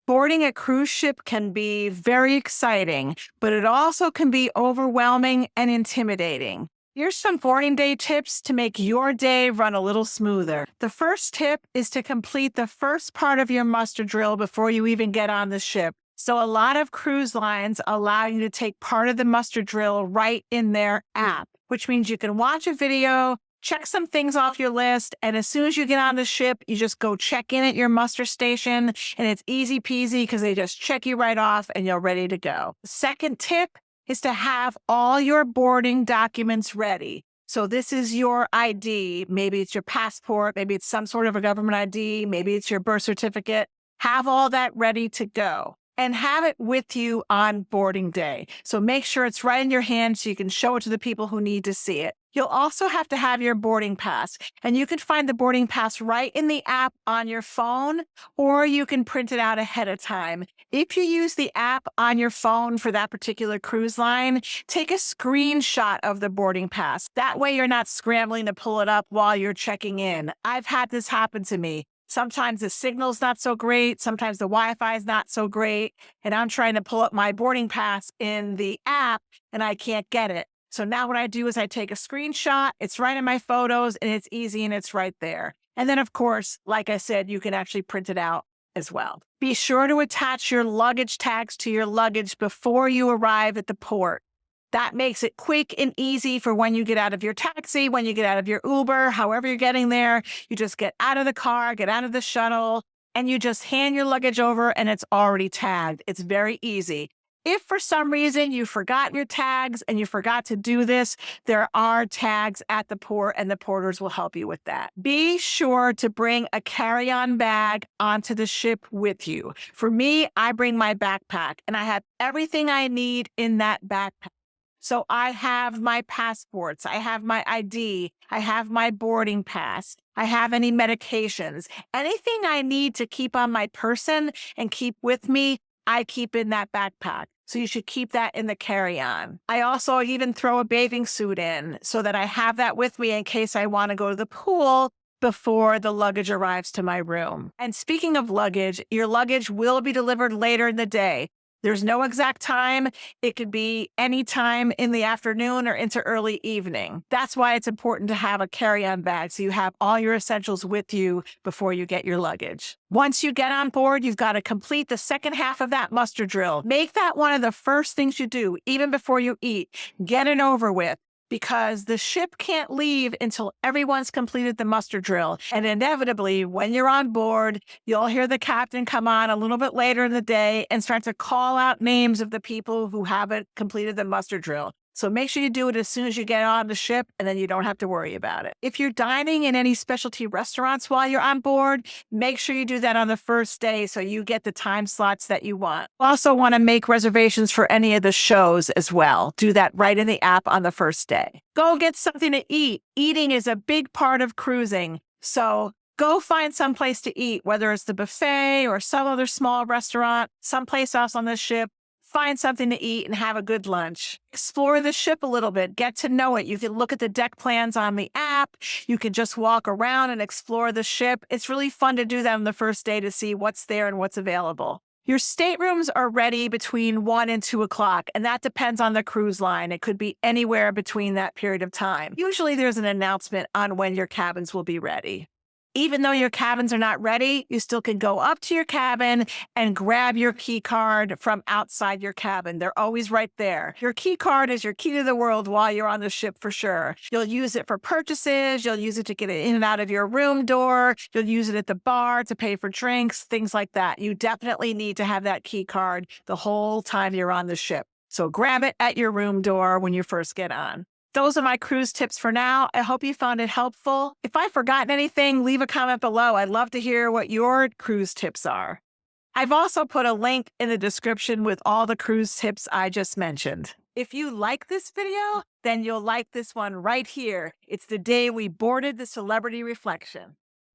Boarding a cruise ship can be very exciting, but it also can be overwhelming and intimidating. Here's some boarding day tips to make your day run a little smoother. The first tip is to complete the first part of your muster drill before you even get on the ship. So a lot of cruise lines allow you to take part of the muster drill right in their app, which means you can watch a video, check some things off your list, and as soon as you get on the ship, you just go check in at your muster station, and it's easy peasy because they just check you right off and you're ready to go. Second tip is to have all your boarding documents ready. So this is your ID. Maybe it's your passport, maybe it's some sort of a government ID, maybe it's your birth certificate. Have all that ready to go. And have it with you on boarding day. So make sure it's right in your hand so you can show it to the people who need to see it. You'll also have to have your boarding pass, and you can find the boarding pass right in the app on your phone, or you can print it out ahead of time. If you use the app on your phone for that particular cruise line, take a screenshot of the boarding pass. That way you're not scrambling to pull it up while you're checking in. I've had this happen to me. Sometimes the signal's not so great. Sometimes the Wi-Fi is not so great. And I'm trying to pull up my boarding pass in the app and I can't get it. So now what I do is I take a screenshot. It's right in my photos and it's easy and it's right there. And then, of course, like I said, you can actually print it out as well. Be sure to attach your luggage tags to your luggage before you arrive at the port. That makes it quick and easy for when you get out of your taxi, when you get out of your Uber, however you're getting there. You just get out of the car, get out of the shuttle, and you just hand your luggage over and it's already tagged. It's very easy. If for some reason you forgot your tags and you forgot to do this, there are tags at the port and the porters will help you with that. Be sure to bring a carry-on bag onto the ship with you. For me, I bring my backpack and I have everything I need in that backpack. So I have my passports, I have my ID, I have my boarding pass, I have any medications, anything I need to keep on my person and keep with me, I keep in that backpack. So you should keep that in the carry-on. I also even throw a bathing suit in so that I have that with me in case I want to go to the pool before the luggage arrives to my room. And speaking of luggage, your luggage will be delivered later in the day. There's no exact time. It could be any time in the afternoon or into early evening. That's why it's important to have a carry-on bag so you have all your essentials with you before you get your luggage. Once you get on board, you've got to complete the second half of that muster drill. Make that one of the first things you do, even before you eat. Get it over with. Because the ship can't leave until everyone's completed the muster drill. And inevitably, when you're on board, you'll hear the captain come on a little bit later in the day and start to call out names of the people who haven't completed the muster drill. So make sure you do it as soon as you get on the ship, and then you don't have to worry about it. If you're dining in any specialty restaurants while you're on board, make sure you do that on the first day so you get the time slots that you want. Also want to make reservations for any of the shows as well. Do that right in the app on the first day. Go get something to eat. Eating is a big part of cruising. So go find some place to eat, whether it's the buffet or some other small restaurant, someplace else on the ship. Find something to eat and have a good lunch. Explore the ship a little bit. Get to know it. You can look at the deck plans on the app. You can just walk around and explore the ship. It's really fun to do that on the first day to see what's there and what's available. Your staterooms are ready between 1 and 2 o'clock, and that depends on the cruise line. It could be anywhere between that period of time. Usually there's an announcement on when your cabins will be ready. Even though your cabins are not ready, you still can go up to your cabin and grab your key card from outside your cabin. They're always right there. Your key card is your key to the world while you're on the ship for sure. You'll use it for purchases. You'll use it to get in and out of your room door. You'll use it at the bar to pay for drinks, things like that. You definitely need to have that key card the whole time you're on the ship. So grab it at your room door when you first get on. Those are my cruise tips for now. I hope you found it helpful. If I've forgotten anything, leave a comment below. I'd love to hear what your cruise tips are. I've also put a link in the description with all the cruise tips I just mentioned. If you like this video, then you'll like this one right here. It's the day we boarded the Celebrity Reflection.